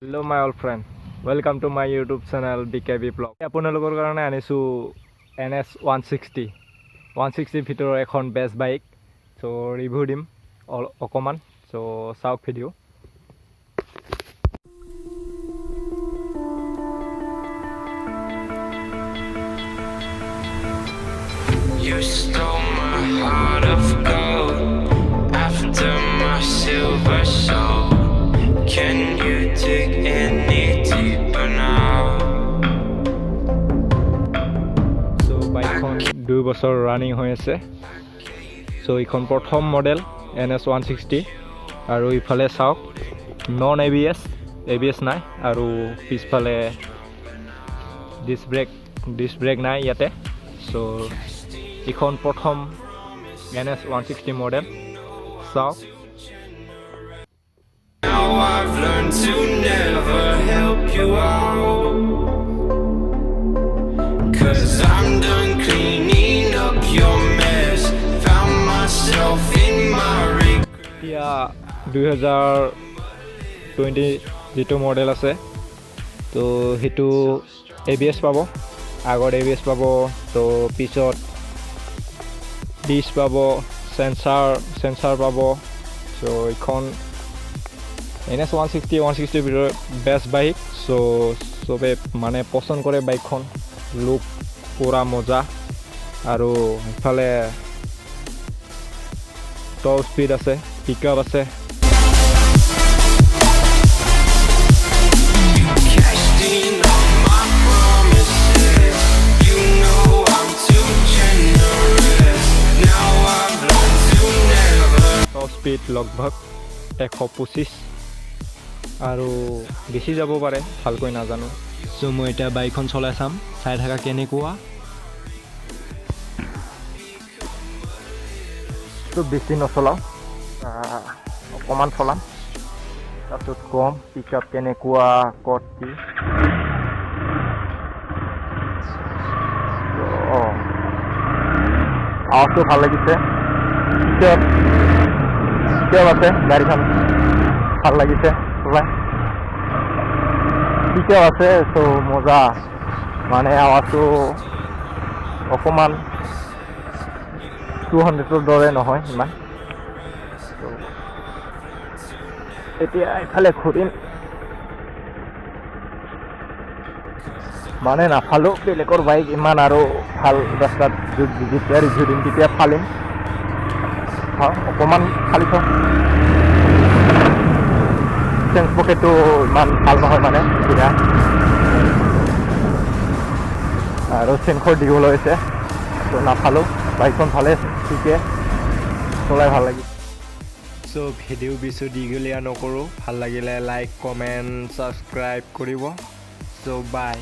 Hello my old friend, welcome to my YouTube channel Bkb vlog. আপোনালোকৰ কাৰণে আনিছো NS 160 ভিতৰৰ এখন বেষ্ট বাইক, সো ৰিভিউ দিম অকমান, সো চাওক video. You stole my heart of gold after my silver soul. Can you dig any deeper now? So বাইকখন 2 বছৰ ৰানিং হৈ আছে। সো এইখন প্ৰথম মডেল NS 160 আৰু ইফালে চাওক নন ABS নাই আৰু পিছফালে ডিস্ক ব্ৰেক নাই ইয়াতে। সো এইখন প্ৰথম NS 160 মডেল চাওক। Now I've learned to never help you out, 'cause I'm done cleaning up your mess. Found myself in my regret. এতিয়া 2020 যেটো মডেল আছে, তো হেতু ABS পাব, আগৰ ABS পাব, তো পিছত ডিস্ক পাব, সেন্সাৰ পাব। সো এইখন NS 160 ভিতৰত বেষ্ট বাইক। সো সবে মানে পছন্দ কৰে বাইকখন, লুক পুৰা মজা আৰু ইফালে টপ স্পীড আছে, পিকআপ আছে। Cashed in on my promises. You know I'm too generous. Now I've learned to never. Top speed লগভগ 125 আৰু বেছি যাব পাৰে, ভালকৈ নাজানো। সো মই এতিয়া বাইকখন চলাই চাম, চাই থাকা কেনেকুৱা। তো বেছি নচলাওঁ, অকণমান চলাম, তাৰপিছত কম পিকআপ কেনেকুৱা, ক'ত কি। আৱাজটো ভাল লাগিছে, পিকআপ আছে, গাড়ীখন ভাল লাগিছে চলাই, পিকআপ আছে। তো মজা, মানে আৱাজটো অকণমান 200ৰ দৰে নহয় ইমান। তো এতিয়া এইফালে ঘূৰিম, মানে নাফালো বেলেগৰ বাইক ইমান আৰু ভাল ৰাস্তাত যেতিয়া ৰিভিউ দিম তেতিয়া ফালিম। অকণমান ফালি থওঁ, চেঞ্জ পকেটটো ইমান ভাল নহয় মানে এতিয়া, আৰু চেঞ্জৰ দীঘল হৈছে, তো নাফালো। বাইকখন ভালে ঠিকে চলাই ভাল লাগিল। সো ভিডিঅ' বেছি দীঘলীয়া নকৰোঁ, ভাল লাগিলে লাইক কমেণ্ট ছাবস্ক্ৰাইব কৰিব। সো বাই।